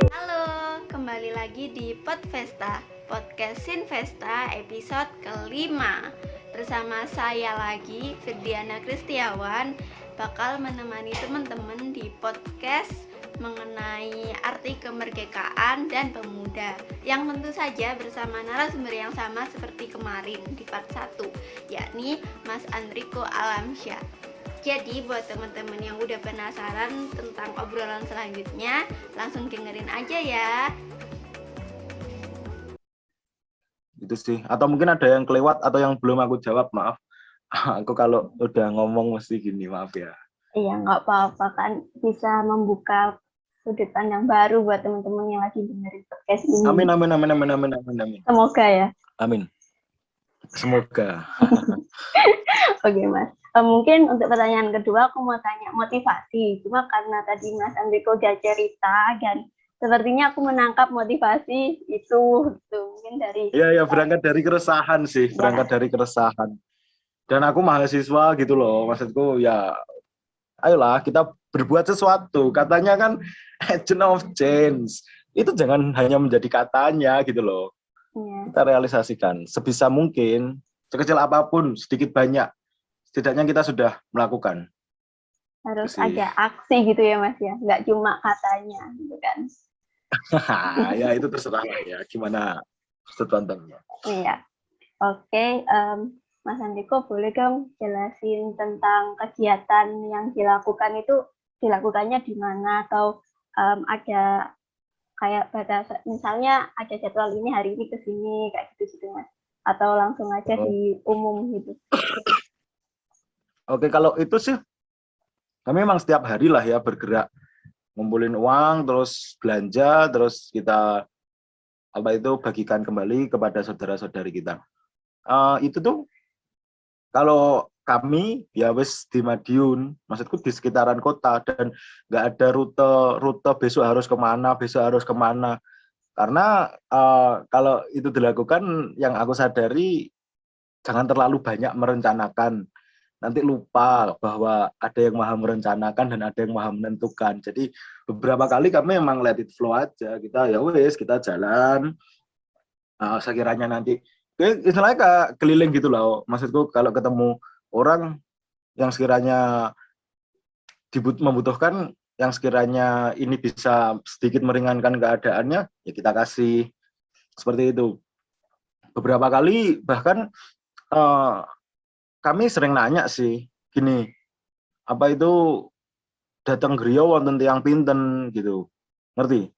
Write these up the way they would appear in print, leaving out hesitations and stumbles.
Halo, kembali lagi di Podvesta, Podcast Sinvesta episode kelima. Bersama saya lagi, Firdiana Kristiawan, bakal menemani teman-teman di podcast mengenai arti kemerdekaan dan pemuda, yang tentu saja bersama narasumber yang sama seperti kemarin di part 1, yakni Mas Andriko Alamsyah. Jadi buat teman-teman yang udah penasaran tentang obrolan selanjutnya, langsung dengerin aja ya. Itu sih. Atau mungkin ada yang kelewat atau yang belum aku jawab, maaf. Aku kalau udah ngomong mesti gini, maaf ya. Iya, nggak apa-apa kan, bisa membuka sudut pandang baru buat teman-teman yang lagi dengerin podcast ini. Amin. Semoga ya. Amin. Semoga. Oke Mas. Mungkin untuk pertanyaan kedua aku mau tanya motivasi. Cuma karena tadi Mas Andriko udah cerita dan sepertinya aku menangkap motivasi itu gitu. Mungkin dari Iya, berangkat dari keresahan sih, dari keresahan. Dan aku mahasiswa gitu loh, maksudku ya ayolah kita berbuat sesuatu. Katanya kan agent of change. Itu jangan hanya menjadi katanya gitu loh. ya. Kita realisasikan sebisa mungkin, sekecil apapun, sedikit banyak. Setidaknya kita sudah melakukan. Harus Sih. ada aksi gitu ya Mas ya, nggak cuma katanya gitu kan. Ya itu terserah lah ya, gimana sudut pandangnya. Iya. Oke, Mas Andriko boleh dong jelasin tentang kegiatan yang dilakukannya di mana, atau ada kayak batasan, misalnya ada jadwal ini hari ini ke sini kayak gitu Mas, atau langsung aja di umum gitu. Oke, kalau itu sih kami memang setiap hari lah ya bergerak, ngumpulin uang, terus belanja, terus kita bagikan kembali kepada saudara-saudari kita. Itu tuh kalau kami ya wis di Madiun, maksudku di sekitaran kota, dan nggak ada rute besok harus kemana, karena kalau itu dilakukan, yang aku sadari jangan terlalu banyak merencanakan, nanti lupa bahwa ada yang maha merencanakan dan ada yang maha menentukan. Jadi beberapa kali kami memang let it flow aja, kita ya wis kita jalan, sekiranya nanti istilahnya kayak keliling gitu loh, maksudku kalau ketemu orang yang sekiranya membutuhkan, yang sekiranya ini bisa sedikit meringankan keadaannya, ya kita kasih, seperti itu. Beberapa kali bahkan kami sering nanya sih, gini, apa itu datang griya wonten tiyang pinten gitu, ngerti?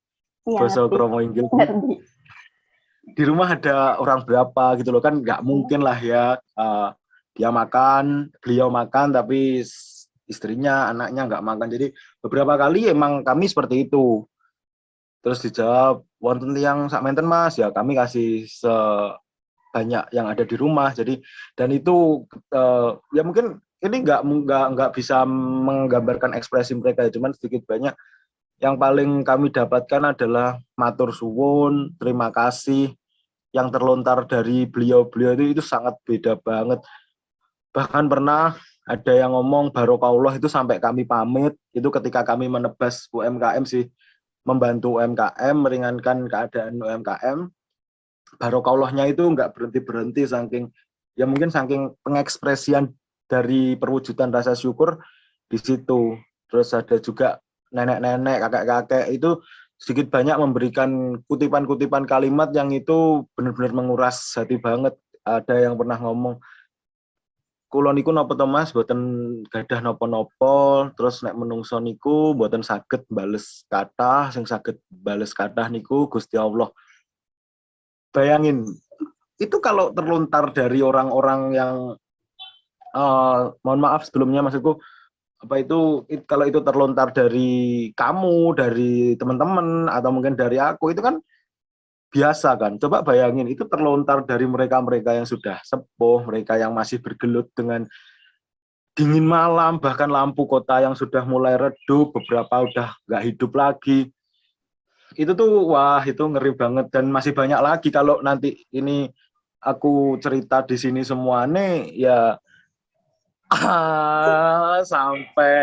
Iya, Basa kromo inggil. Di rumah ada orang berapa gitu loh, kan nggak mungkin lah ya beliau makan tapi istrinya, anaknya nggak makan. Jadi beberapa kali emang kami seperti itu. Terus dijawab, wonten tiyang sak menten Mas, ya kami kasih sebanyak yang ada di rumah. Jadi dan itu ya mungkin ini nggak bisa menggambarkan ekspresi mereka, cuman sedikit banyak yang paling kami dapatkan adalah matur suwun, terima kasih, yang terlontar dari beliau-beliau itu sangat beda banget. Bahkan pernah ada yang ngomong barokahullah itu sampai kami pamit, itu ketika kami menebas UMKM sih, membantu UMKM, meringankan keadaan UMKM. Barokahullah-nya itu nggak berhenti-berhenti, saking pengekspresian dari perwujudan rasa syukur di situ. Terus ada juga nenek-nenek, kakek-kakek itu sedikit banyak memberikan kutipan-kutipan kalimat yang itu benar-benar menguras hati banget. Ada yang pernah ngomong, kula niku napa to Mas, boten gadah napa-napa, terus nek menungso niku boten saged bales kathah, sing saged bales kathah niku Gusti Allah. Bayangin, itu kalau terlontar dari orang-orang yang mohon maaf sebelumnya, maksudku kalau itu terlontar dari kamu, dari teman-teman, atau mungkin dari aku, itu kan biasa kan. Coba bayangin, itu terlontar dari mereka-mereka yang sudah sepuh, mereka yang masih bergelut dengan dingin malam, bahkan lampu kota yang sudah mulai redup, beberapa udah nggak hidup lagi. Itu tuh, wah itu ngeri banget. Dan masih banyak lagi kalau nanti ini aku cerita di sini semuanya, ya Sampai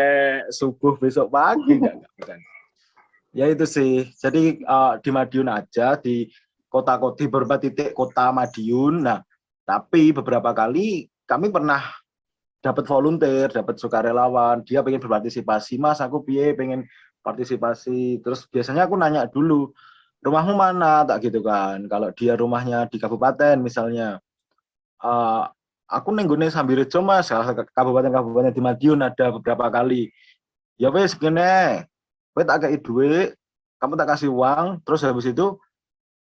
subuh besok pagi enggak bukan. Ya itu sih. Jadi di Madiun aja di kota-kota di beberapa titik kota Madiun. Nah, tapi beberapa kali kami pernah dapat volunteer, dapat sukarelawan, dia pengen berpartisipasi, Mas aku piye pengen partisipasi, terus biasanya aku nanya dulu, rumahmu mana, tak gitu kan, kalau dia rumahnya di kabupaten misalnya, uh, aku nenggone Sambirejo Mas, kabupaten-kabupaten di Madiun ada beberapa kali, ya wes gini, kowe tak kasih duit, kamu tak kasih uang, terus habis itu,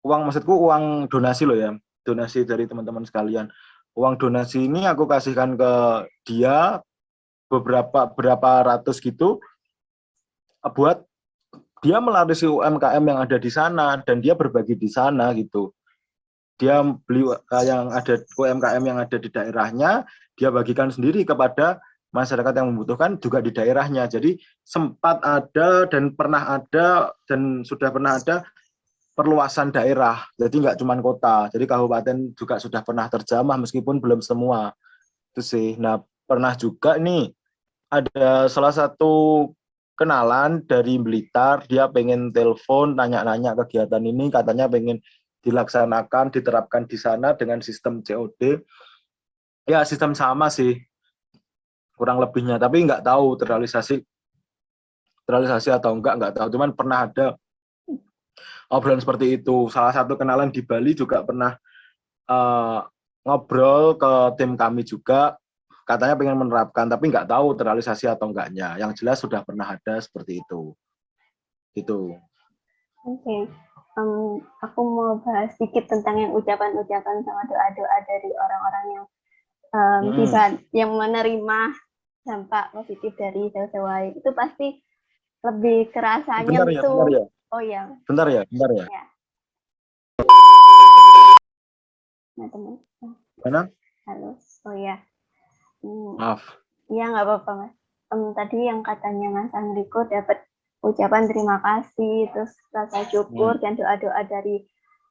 uang maksudku uang donasi loh ya, donasi dari teman-teman sekalian, uang donasi ini aku kasihkan ke dia berapa ratus gitu buat dia melarisi UMKM yang ada di sana dan dia berbagi di sana gitu. Dia beli yang ada UMKM yang ada di daerahnya, dia bagikan sendiri kepada masyarakat yang membutuhkan juga di daerahnya. Jadi sempat ada dan pernah ada dan sudah pernah ada perluasan daerah. Jadi nggak cuma kota. Jadi kabupaten juga sudah pernah terjamah meskipun belum semua. Itu sih. Nah, pernah juga nih ada salah satu kenalan dari Blitar, dia pengen telepon, nanya-nanya kegiatan ini, katanya pengen dilaksanakan, diterapkan di sana dengan sistem COD. Ya, sistem sama sih, kurang lebihnya. Tapi nggak tahu terrealisasi atau nggak tahu. Cuman pernah ada obrolan seperti itu. Salah satu kenalan di Bali juga pernah uh, ngobrol ke tim kami juga, katanya pengen menerapkan, tapi nggak tahu terrealisasi atau enggaknya. Yang jelas sudah pernah ada seperti itu. Gitu. Oke. Aku mau bahas sedikit tentang yang ucapan-ucapan sama doa-doa dari orang-orang yang yang menerima dampak positif dari sel-sel itu pasti lebih kerasa nyentuh. Ya. Oh ya. Bentar ya. Ya. Nah, teman. Mana? Halo. Oh ya. Maaf. Iya, nggak apa-apa, Mas. Tadi yang katanya Mas Enrico dapat ucapan terima kasih, terus rasa syukur dan doa-doa dari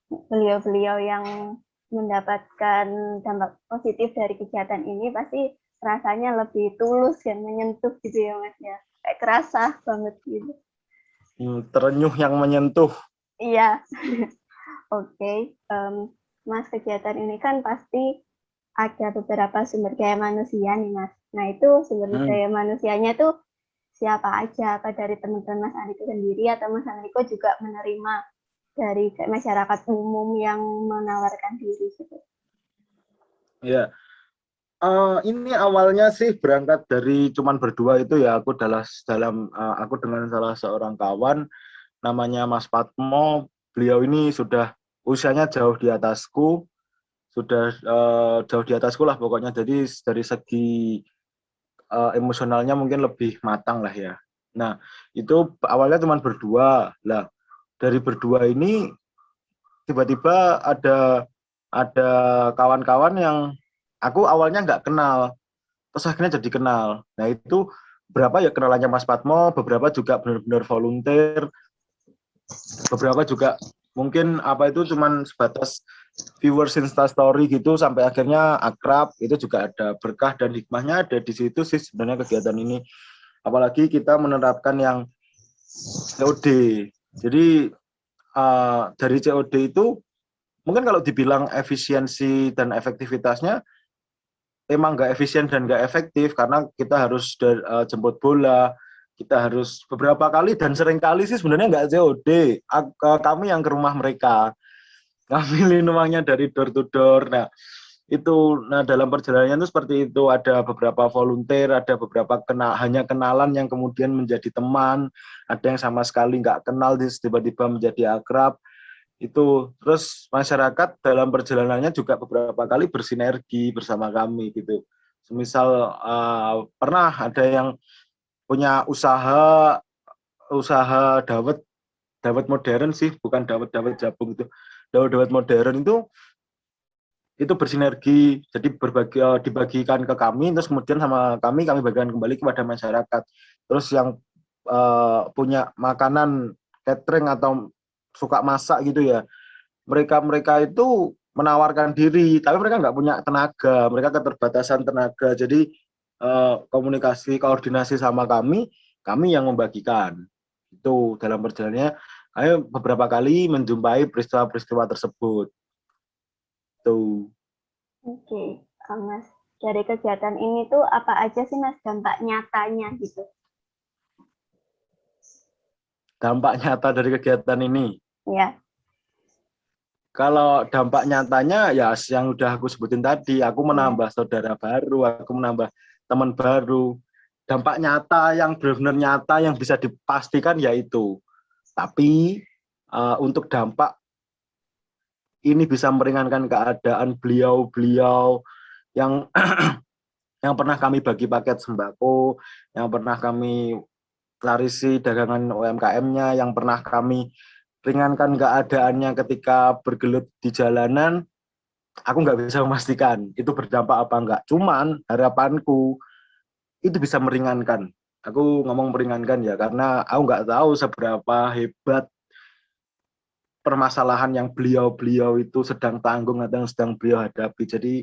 beliau-beliau yang mendapatkan dampak positif dari kegiatan ini pasti rasanya lebih tulus dan menyentuh gitu ya, Mas ya. Kayak kerasa banget gitu. Terenyuh yang menyentuh. Iya. Oke. Mas, kegiatan ini kan pasti ada beberapa sumber daya manusia nih, Mas. Nah, itu sumber daya manusianya tuh siapa aja? Apa dari teman-teman Mas Andiko sendiri atau Mas Andiko juga menerima dari masyarakat umum yang menawarkan diri gitu? Ya. Ini awalnya sih berangkat dari cuman berdua itu ya, aku aku dengan salah seorang kawan namanya Mas Patmo. Beliau ini sudah usianya jauh di atasku, sudah jauh di atasku lah pokoknya. Jadi dari segi emosionalnya mungkin lebih matang lah ya. Nah, itu awalnya cuma berdua. Lah, dari berdua ini tiba-tiba ada kawan-kawan yang aku awalnya nggak kenal, terus akhirnya jadi kenal. Nah, itu berapa ya kenalannya Mas Patmo, beberapa juga benar-benar volunteer, beberapa juga mungkin apa itu cuman sebatas viewers Instastory gitu sampai akhirnya akrab. Itu juga ada berkah dan hikmahnya ada di situ sih sebenarnya kegiatan ini. Apalagi kita menerapkan yang COD. Jadi dari COD itu mungkin kalau dibilang efisiensi dan efektivitasnya emang nggak efisien dan nggak efektif karena kita harus jemput bola, kita harus beberapa kali dan sering kali sih sebenarnya nggak COD, kami yang ke rumah mereka, ngambilin uangnya dari door to door. Nah itu, dalam perjalanannya itu seperti itu, ada beberapa volunteer, ada beberapa hanya kenalan yang kemudian menjadi teman, ada yang sama sekali nggak kenal tiba-tiba menjadi akrab. Itu terus masyarakat dalam perjalanannya juga beberapa kali bersinergi bersama kami gitu. Semisal pernah ada yang punya usaha dawet modern sih, bukan dawet jabung itu, dawet modern itu bersinergi, jadi dibagikan ke kami, terus kemudian sama kami bagikan kembali kepada masyarakat. Terus yang punya makanan catering atau suka masak gitu ya, mereka itu menawarkan diri, tapi mereka nggak punya tenaga, mereka keterbatasan tenaga, jadi komunikasi koordinasi sama kami yang membagikan. Itu dalam perjalanannya kami beberapa kali menjumpai peristiwa-peristiwa tersebut. Tuh. Oke, Mas, dari kegiatan ini tuh apa aja sih Mas dampak nyatanya gitu? Dampak nyata dari kegiatan ini. Ya, Kalau dampak nyatanya ya yang udah aku sebutin tadi, aku menambah saudara baru, aku menambah teman baru. Dampak nyata yang benar-benar nyata yang bisa dipastikan yaitu. Tapi untuk dampak ini bisa meringankan keadaan beliau-beliau yang yang pernah kami bagi paket sembako, yang pernah kami larisi dagangan UMKM-nya, yang pernah kami ringankan keadaannya ketika bergelut di jalanan. Aku nggak bisa memastikan itu berdampak apa enggak. Cuman harapanku itu bisa meringankan. Aku ngomong meringankan ya, karena aku nggak tahu seberapa hebat permasalahan yang beliau-beliau itu sedang tanggung atau yang sedang beliau hadapi. Jadi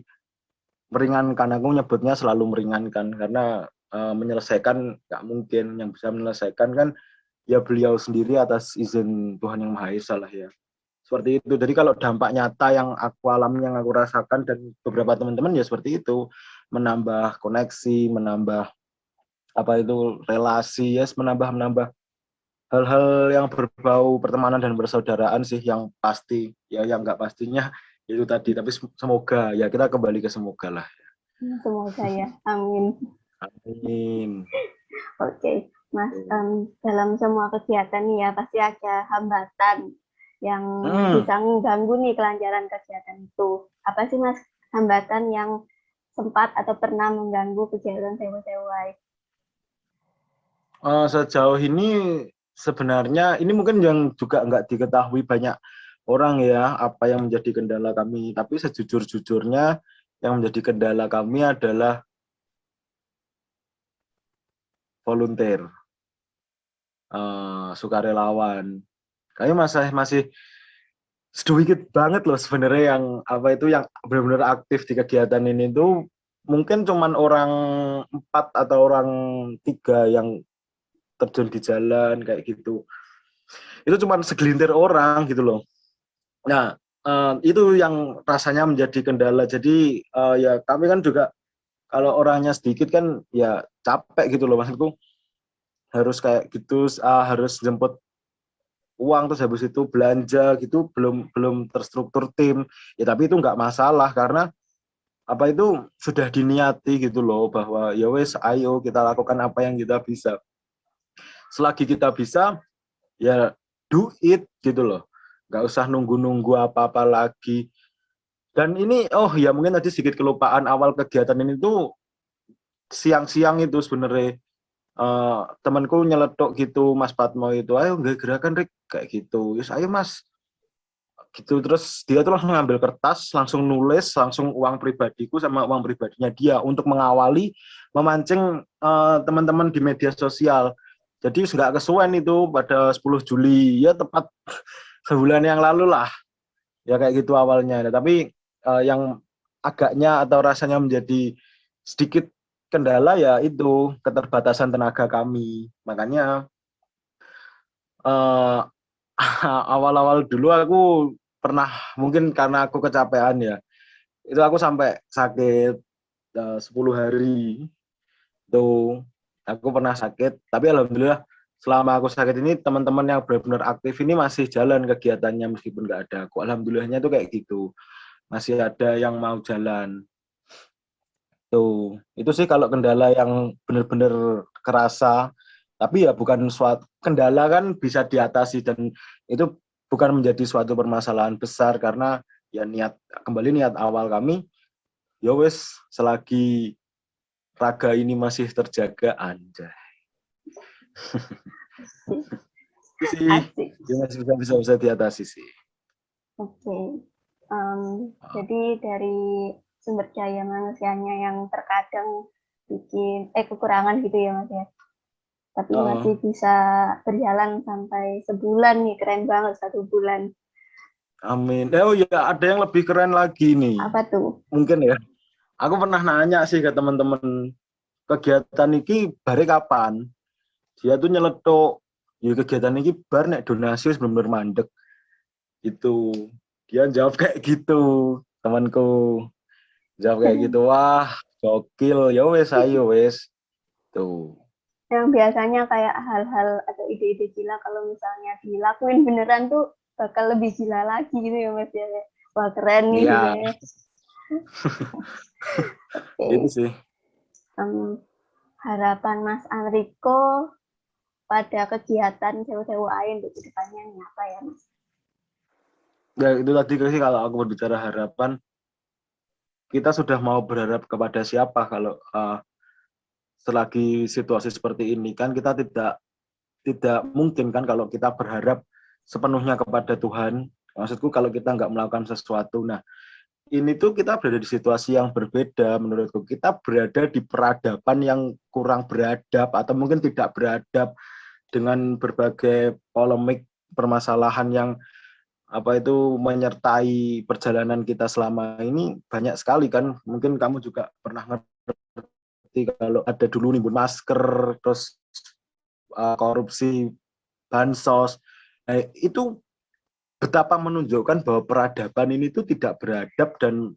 meringankan, aku nyebutnya selalu meringankan, karena menyelesaikan nggak mungkin. Yang bisa menyelesaikan kan ya beliau sendiri atas izin Tuhan Yang Maha Esa lah ya. Seperti itu. Jadi kalau dampak nyata yang aku alami, yang aku rasakan dan beberapa teman-teman ya seperti itu, menambah koneksi, menambah apa itu relasi, ya, menambah hal-hal yang berbau pertemanan dan persaudaraan sih yang pasti. Ya yang nggak pastinya itu tadi, tapi semoga ya kita kembali ke semoga lah. semoga ya. Amin. Amin. Oke, Mas, dalam semua kegiatan nih ya pasti ada hambatan yang bisa mengganggu nih kelancaran kegiatan itu. Apa sih Mas hambatan yang sempat atau pernah mengganggu kegiatan sewai-sewai? Sejauh ini sebenarnya ini mungkin yang juga nggak diketahui banyak orang ya, apa yang menjadi kendala kami. Tapi sejujur-jujurnya yang menjadi kendala kami adalah volunteer, sukarelawan. Kami masih sedikit banget loh sebenarnya yang apa itu yang benar-benar aktif di kegiatan ini tuh mungkin cuman orang 4 atau orang 3 yang terjun di jalan kayak gitu. Itu cuman segelintir orang gitu loh. Nah, itu yang rasanya menjadi kendala. Jadi ya kami kan juga kalau orangnya sedikit kan ya capek gitu loh, maksudku harus kayak gitu, harus jemput uang terus habis itu belanja gitu, belum terstruktur tim ya. Tapi itu nggak masalah karena apa itu sudah diniati gitu loh, bahwa ya wes ayo kita lakukan apa yang kita bisa, selagi kita bisa ya do it gitu loh, nggak usah nunggu apa-apa lagi. Dan ini oh ya mungkin tadi sedikit kelupaan, awal kegiatan ini tuh siang-siang itu sebenarnya temanku nyeletuk gitu, Mas Patmo itu, ayo nggak gerakan Rik kayak gitu, yes ayo Mas gitu. Terus dia tuh langsung ngambil kertas, langsung nulis, langsung uang pribadiku sama uang pribadinya dia untuk mengawali memancing teman-teman di media sosial. Jadi nggak kesuwen itu pada 10 Juli ya, tepat sebulan yang lalu lah ya kayak gitu awalnya. Nah, tapi yang agaknya atau rasanya menjadi sedikit kendala ya itu keterbatasan tenaga kami. Makanya awal-awal dulu aku pernah, mungkin karena aku kecapean ya, itu aku sampai sakit 10 hari tuh. Aku pernah sakit, tapi alhamdulillah selama aku sakit ini teman-teman yang benar-benar aktif ini masih jalan kegiatannya meskipun nggak ada aku. Alhamdulillahnya tuh kayak gitu, masih ada yang mau jalan tuh. Itu sih kalau kendala yang benar-benar kerasa. Tapi ya bukan suatu kendala, kan bisa diatasi dan itu bukan menjadi suatu permasalahan besar karena ya niat awal kami ya wes selagi raga ini masih terjaga anjay. Sih Asik. ya masih bisa diatasi sih. Oke. Jadi dari sumber daya manusianya yang terkadang bikin kekurangan gitu ya Mas ya. Tapi masih bisa berjalan sampai sebulan nih, keren banget 1 bulan. Amin. Oh ya, ada yang lebih keren lagi nih. Apa tuh? Mungkin ya. Aku pernah nanya sih ke teman-teman kegiatan iki bare kapan? Dia tuh nyeletuk, ya kegiatan ini bar nek donasi wis bener-bener mandek. Itu dia jawab kayak gitu, temanku jawab kayak gitu. Wah, gokil. Ya wes, ayo wes. Tuh. Yang biasanya kayak hal-hal atau ide-ide gila kalau misalnya dilakuin beneran tuh bakal lebih gila lagi gitu ya Mas ya. Wah keren nih gitu Iya, ya. itu Oke. sih. Harapan Mas Enrico pada kegiatan sewa-sewa air untuk kedepannya ini apa ya Mas? Ya, itu tadi sih kalau aku berbicara harapan, kita sudah mau berharap kepada siapa kalau selagi situasi seperti ini kan kita tidak mungkin kan kalau kita berharap sepenuhnya kepada Tuhan. Maksudku kalau kita nggak melakukan sesuatu. Nah, ini tuh kita berada di situasi yang berbeda menurutku. Kita berada di peradaban yang kurang beradab atau mungkin tidak beradab dengan berbagai polemik permasalahan yang apa itu menyertai perjalanan kita selama ini banyak sekali kan. Mungkin kamu juga pernah ngerti kalau ada dulu nimbun masker, terus korupsi bansos. Nah, itu betapa menunjukkan bahwa peradaban ini tuh tidak beradab dan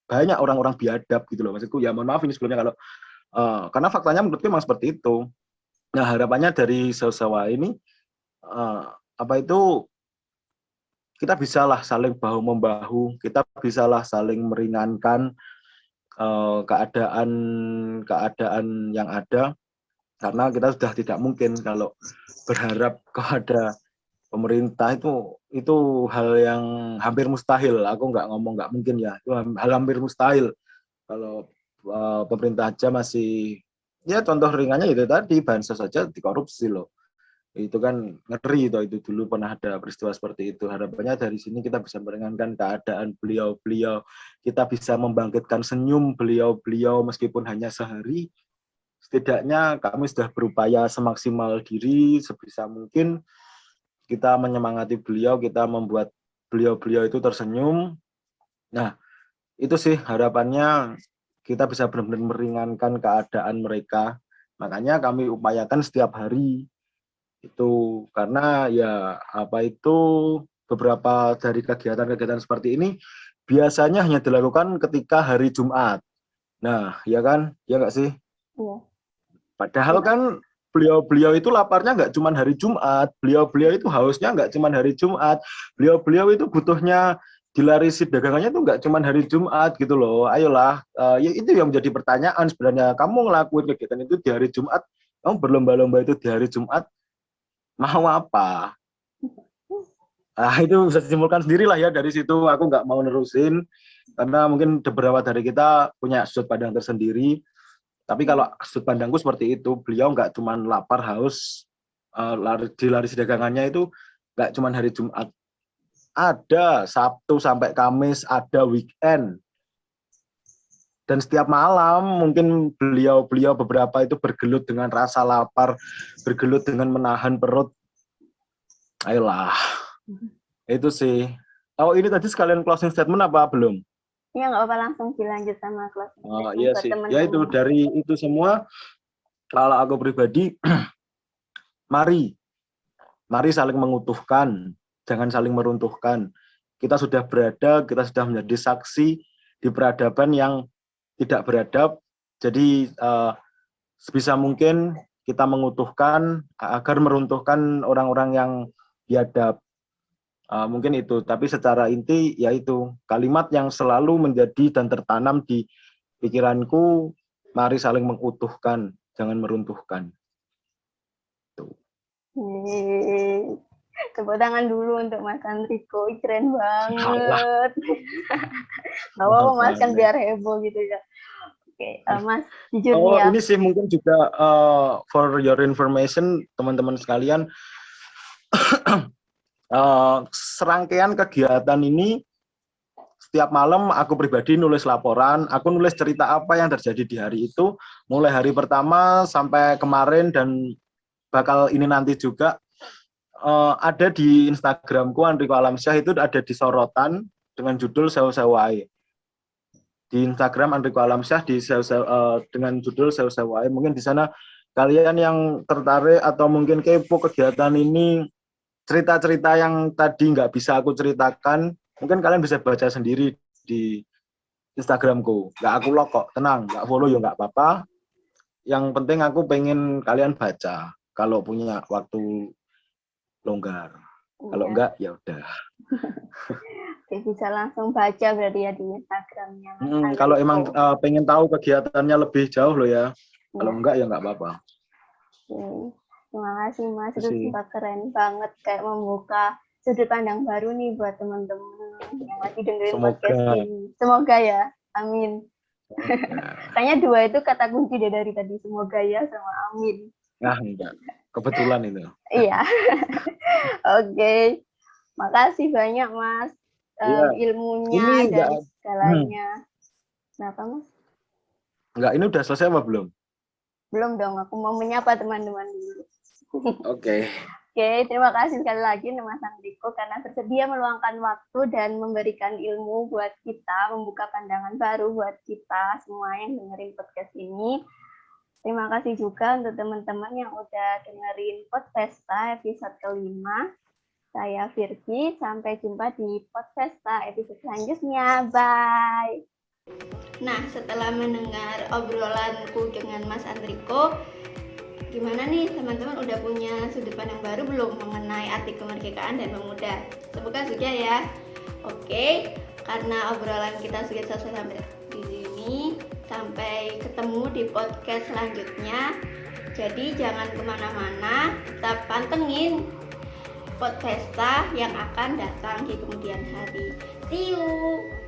banyak orang-orang biadab gitu loh. Maksudku ya mohon maaf ini sebelumnya kalau karena faktanya menurutku memang seperti itu. Nah, harapannya dari sewa ini apa itu kita bisalah saling bahu membahu, kita bisalah saling meringankan keadaan yang ada, karena kita sudah tidak mungkin kalau berharap kepada pemerintah itu hal yang hampir mustahil. Aku nggak ngomong nggak mungkin ya, itu hal hampir mustahil kalau pemerintah aja masih ya contoh ringannya itu tadi bansos saja dikorupsi loh. Itu kan ngeri itu dulu pernah ada peristiwa seperti itu. Harapannya dari sini kita bisa meringankan keadaan beliau-beliau, kita bisa membangkitkan senyum beliau-beliau meskipun hanya sehari. Setidaknya kami sudah berupaya semaksimal diri sebisa mungkin kita menyemangati beliau, kita membuat beliau-beliau itu tersenyum. Nah, itu sih harapannya kita bisa benar-benar meringankan keadaan mereka. Makanya kami upayakan setiap hari itu karena ya apa itu beberapa dari kegiatan-kegiatan seperti ini biasanya hanya dilakukan ketika hari Jumat. Nah, ya kan? Ya nggak sih? Iya. Padahal kan beliau-beliau itu laparnya nggak cuma hari Jumat, beliau-beliau itu hausnya nggak cuma hari Jumat, beliau-beliau itu butuhnya dilarisi dagangannya itu nggak cuma hari Jumat gitu loh. Ayolah, ya itu yang menjadi pertanyaan sebenarnya. Kamu ngelakuin kegiatan itu di hari Jumat, kamu berlomba-lomba itu di hari Jumat, mau apa? Nah, itu bisa disimpulkan sendirilah ya dari situ. Aku nggak mau nerusin karena mungkin beberapa dari kita punya sudut pandang tersendiri. Tapi kalau sudut pandangku seperti itu, beliau nggak cuma lapar haus dilarisi dagangannya itu nggak cuma hari Jumat. Ada Sabtu sampai Kamis, ada weekend. Dan setiap malam mungkin beliau-beliau beberapa itu bergelut dengan rasa lapar, bergelut dengan menahan perut. Ayolah. Itu sih. Oh, ini tadi sekalian closing statement apa belum? Iya nggak apa langsung dilanjut sama closing statement Iya buat sih. teman-teman. Ya itu dari itu semua kalau aku pribadi mari saling mengutuhkan, jangan saling meruntuhkan. Kita sudah berada, kita sudah menjadi saksi di peradaban yang tidak beradab. Jadi sebisa mungkin kita mengutuhkan agar meruntuhkan orang-orang yang biadab. Mungkin itu, tapi secara inti yaitu kalimat yang selalu menjadi dan tertanam di pikiranku, mari saling mengutuhkan, jangan meruntuhkan. Tuh. Tepuk tangan dulu untuk Mas Enrico, keren Salah. banget. Gak apa-apa Mas, kan biar heboh gitu ya. Oke, Mas, jujur nih ya. Ini sih mungkin juga for your information, teman-teman sekalian, serangkaian kegiatan ini setiap malam aku pribadi nulis laporan, aku nulis cerita apa yang terjadi di hari itu, mulai hari pertama sampai kemarin dan bakal ini nanti juga ada di Instagramku Enrico Alamsyah itu ada di sorotan dengan judul Sewu-Sewu Ae. di Instagram Andriko Alamsyah dengan judul Sew-Sew Wae. Mungkin di sana kalian yang tertarik atau mungkin kepo kegiatan ini, cerita-cerita yang tadi nggak bisa aku ceritakan, mungkin kalian bisa baca sendiri di Instagramku. Nggak aku lock kok, tenang, nggak follow ya nggak apa-apa. Yang penting aku pengen kalian baca kalau punya waktu longgar. Kalau enggak ya udah. Oke, bisa langsung baca berarti ya di Instagramnya. Kalau emang pengen tahu kegiatannya lebih jauh loh ya. Kalau Ya. enggak ya enggak apa-apa. Oke. Terima kasih Mas, itu Kasih. sumpah keren banget, kayak membuka sudut pandang baru nih buat teman-teman yang lagi dengerin Semoga. podcast ini. Semoga ya, amin. Kayaknya 2 itu kata kunci deh dari tadi, semoga ya sama amin. Nah, enggak. Kebetulan itu. Iya. Oke. Makasih banyak Mas. Iya. Ilmunya Ini dan enggak. segalanya. Kenapa Mas? Enggak, ini udah selesai apa belum? Belum dong, aku mau menyapa teman-teman dulu. Oke. Oke, terima kasih sekali lagi Mas Andriko karena bersedia meluangkan waktu dan memberikan ilmu buat kita, membuka pandangan baru buat kita semua yang dengerin podcast ini. Terima kasih juga untuk teman-teman yang udah dengerin Podfesta episode kelima. Saya Virgi, sampai jumpa di Podfesta episode selanjutnya. Bye! Nah, setelah mendengar obrolanku dengan Mas Andriko, gimana nih teman-teman, udah punya sudut pandang baru belum mengenai arti kemerdekaan dan pemuda? Semoga sudah ya. Oke, karena obrolan kita sudah selesai sampai di sini. Sampai ketemu di podcast selanjutnya. Jadi jangan kemana-mana, tetap pantengin Podfesta yang akan datang di kemudian hari. See you!